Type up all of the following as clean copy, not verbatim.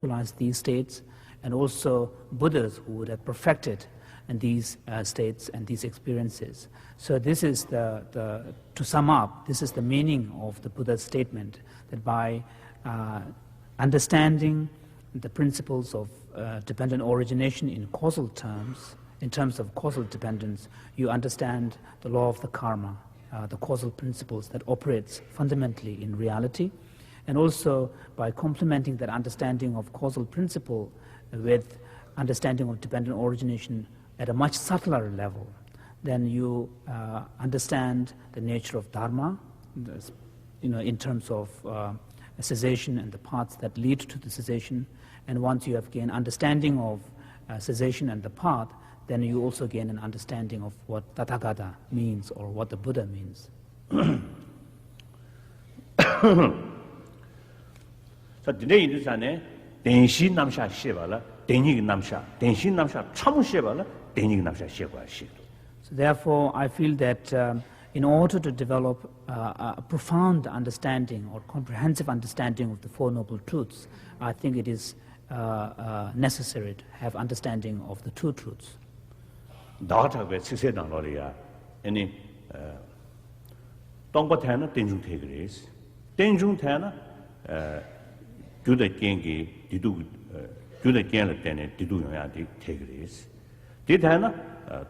realize these states, and also Buddhas who would have perfected in these states and these experiences. So this is to sum up, this is the meaning of the Buddha's statement, that by understanding the principles of dependent origination in causal terms, in terms of causal dependence, you understand the law of the karma, the causal principles that operates fundamentally in reality, and also by complementing that understanding of causal principle with understanding of dependent origination at a much subtler level, then you understand the nature of dharma, in terms of cessation and the paths that lead to the cessation. And once you have gained understanding of cessation and the path, then you also gain an understanding of what Tathagata means or what the Buddha means. So today in this ane, denshi namsha shebala, denig namsha, denshi namsha chamu shebala, denig namsha shebala. So therefore, I feel that in order to develop a profound understanding or comprehensive understanding of the Four Noble Truths, I think it is necessary to have understanding of the two truths. Data we sise dang lo ya, any tongpa thana tenjung thegres, tenjung thana gyuda gengi didu gyuda gen le tene didu ya di thegres, di thana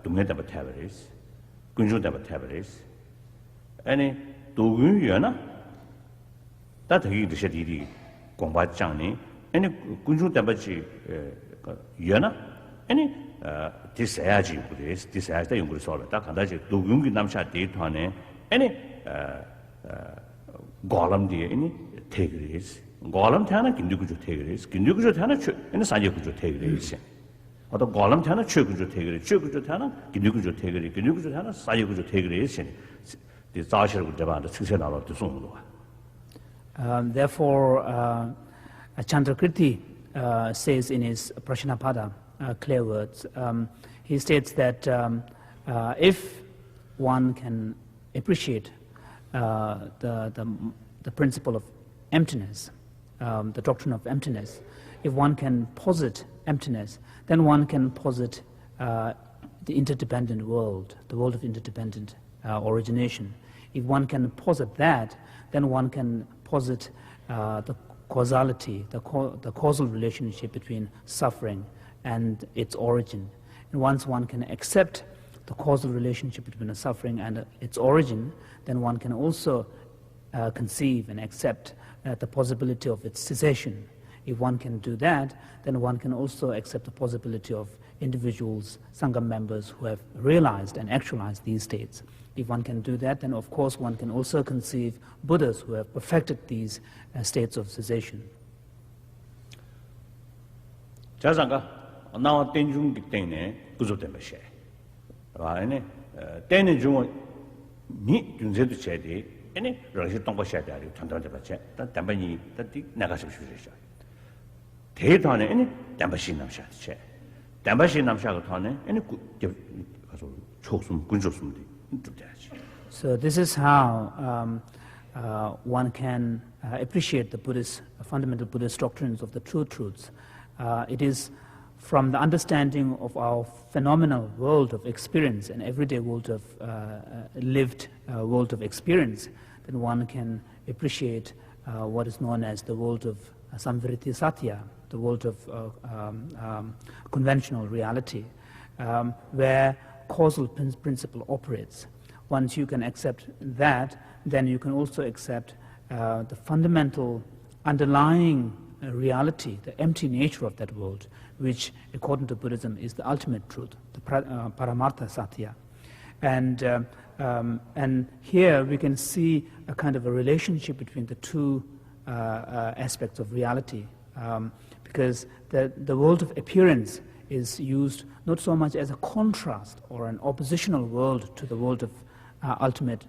dumne da thegres, kunju da thegres, any dogun yana da thegi de shedi di gongba chang ni, any kunju da ba chi yana, any 디사야지 부레스 디사야다 연구를 solve 다 간다지 도경기 남샤 데이터네 아니 고람디에 아니 태그리스 고람 타나 긴두구조 태그리스 긴두구조 타나 아니 사제구조 태그리스 어떤 고람 타나 최구조 태그리스 최구조 타나 긴두구조 태그리스 긴두구조 타나 사제구조 태그리스 디 자셔고 대반도 측세 나로도 송도 Therefore Chandrakirti says in his Prashnapada clear words. He states that if one can appreciate the principle of emptiness, the doctrine of emptiness, if one can posit emptiness, then one can posit the interdependent world, the world of interdependent origination. If one can posit that, then one can posit the causality, the causal relationship between suffering and its origin. And once one can accept the causal relationship between the suffering and its origin, then one can also conceive and accept the possibility of its cessation. If one can do that, then one can also accept the possibility of individuals, Sangha members who have realized and actualized these states. If one can do that, then of course one can also conceive Buddhas who have perfected these states of cessation. 나와 땡중 때문에 구조된 것이. 아니 때는 좀 준제도 제대. 아니 러시 동거셔야 돼. 단단하게 받지. 담반이 다디 나가서 주셔. 대단해. 아니 담바시 남샤. 담바시 남샤가 타네. 아니 가서 촉숨 군조숨도 돼야지. So this is how one can appreciate the Buddhist fundamental Buddhist doctrines of the true truths. It is from the understanding of our phenomenal world of experience and everyday world of lived world of experience that one can appreciate what is known as the world of samvriti satya, the world of conventional reality, where causal principle operates. Once you can accept that, then you can also accept the fundamental underlying reality, the empty nature of that world, which according to Buddhism is the ultimate truth, the paramartha satya. And here we can see a kind of a relationship between the two aspects of reality, because the world of appearance is used not so much as a contrast or an oppositional world to the world of ultimate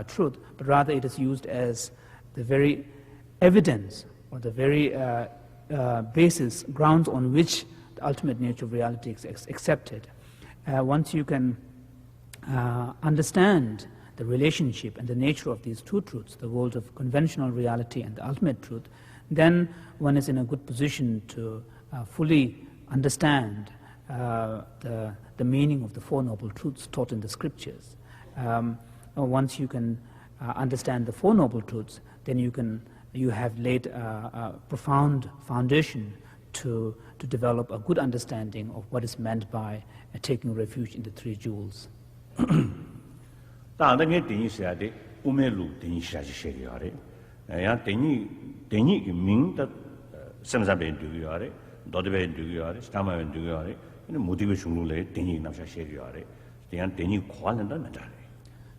truth, but rather it is used as the very evidence or the very basis, grounds on which the ultimate nature of reality is accepted. Once you can understand the relationship and the nature of these two truths, the world of conventional reality and the ultimate truth, then one is in a good position to fully understand the meaning of the Four Noble Truths taught in the scriptures. Once you can understand the Four Noble Truths, then you have laid a profound foundation to develop a good understanding of what is meant by taking refuge in the three jewels.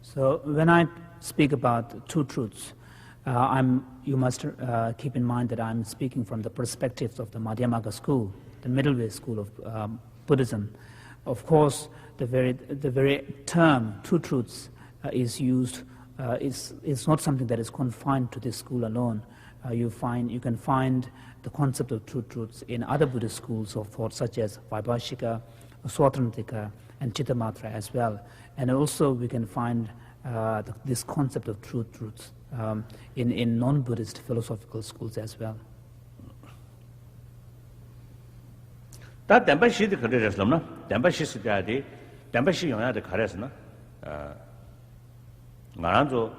So when I speak about two truths, you must keep in mind that I'm speaking from the perspectives of the Madhyamaka school, the middle way school of Buddhism. Of course, the very term two truths is used. It's not something that is confined to this school alone. You can find the concept of two truths in other Buddhist schools of thought, such as Vaibhashika, Swatrantika, and Chittamatra as well. And also we can find this concept of two truths in non-Buddhist philosophical schools as well. 다 담바시드 그래서나 담바시스 자디 담바시 영야의 가래서나 나란조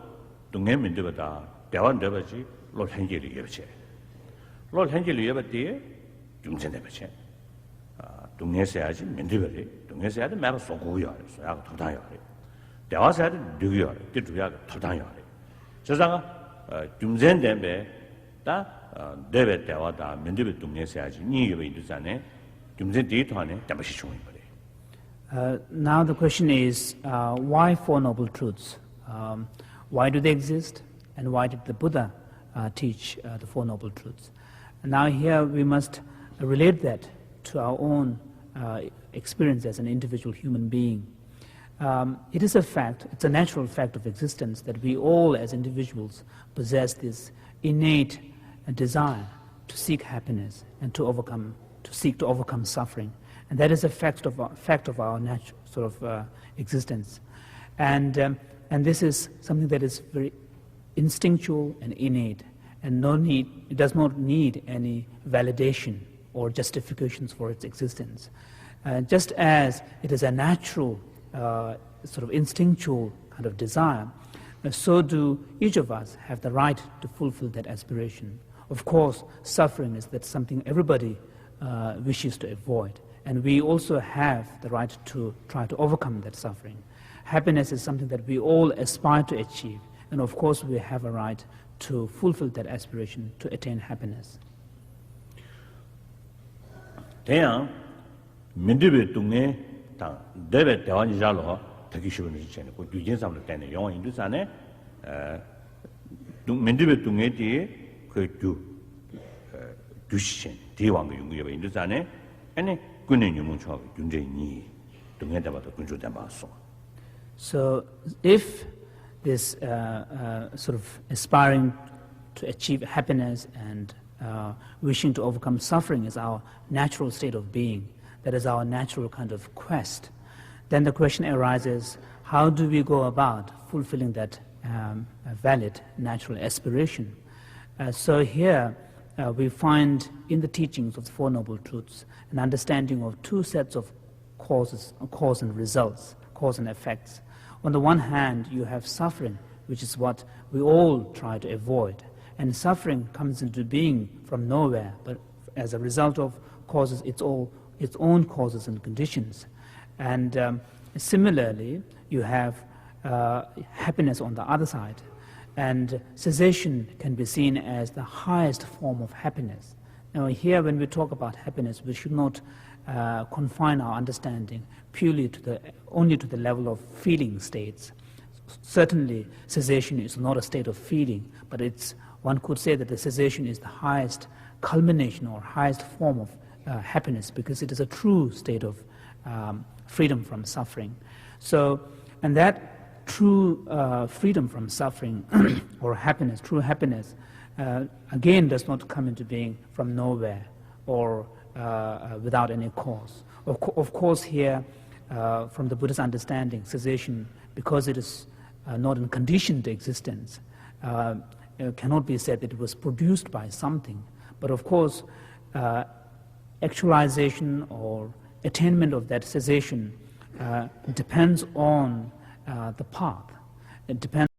동네 민들보다 대원들버지 로현지리 예버체 로현지리 예버디 중전에 버체 동네에서 해야지 민들버리 동네에서 해야지 매로 쏘고요 소야가 도다요 대화서 해야지 누구요 뒤주야가 도다요 저상아 중전된배 다 대배 대화다 민들비 동네에서 해야지 니 예버 인도산에 Now the question is, why Four Noble Truths? Why do they exist? And why did the Buddha teach the Four Noble Truths? And now here we must relate that to our own experience as an individual human being. It is a fact, it's a natural fact of existence that we all as individuals possess this innate desire to seek happiness and to seek to overcome suffering, and that is a fact of our natural sort of existence, and this is something that is very instinctual and innate, and it does not need any validation or justifications for its existence. Just as it is a natural sort of instinctual kind of desire, so do each of us have the right to fulfill that aspiration. Of course, suffering is that something everybody wishes to avoid, and we also have the right to try to overcome that suffering. Happiness is something that we all aspire to achieve, and of course we have a right to fulfill that aspiration to attain happiness. 대양 민들비 동네 당 대배 대원이자로 되기 쉬운 일이잖아요. 그 유진상으로 되는 영어 인도산에 민들비 동네 뒤에 그 주신 대왕의 용기가 인도산에 아니 군의 유문초하고 굉장히 동네다마다 군주대 맞소. So if this sort of aspiring to achieve happiness and wishing to overcome suffering is our natural state of being, that is our natural kind of quest, then the question arises, how do we go about fulfilling that valid natural aspiration? So here we find in the teachings of the Four Noble Truths an understanding of two sets of cause and results, cause and effects. On the one hand, you have suffering, which is what we all try to avoid. And suffering comes into being from nowhere, but as a result of causes its own causes and conditions. And similarly, you have happiness on the other side. And cessation can be seen as the highest form of happiness. Now here, when we talk about happiness, we should not confine our understanding purely only to the level of feeling states. Certainly, cessation is not a state of feeling, but one could say that the cessation is the highest culmination or highest form of happiness, because it is a true state of freedom from suffering. So, and that true freedom from suffering or happiness, true happiness, again does not come into being from nowhere or without any cause. Of course here, from the Buddha's understanding, cessation, because it is not in conditioned existence, cannot be said that it was produced by something. But of course, actualization or attainment of that cessation depends on the path. It depends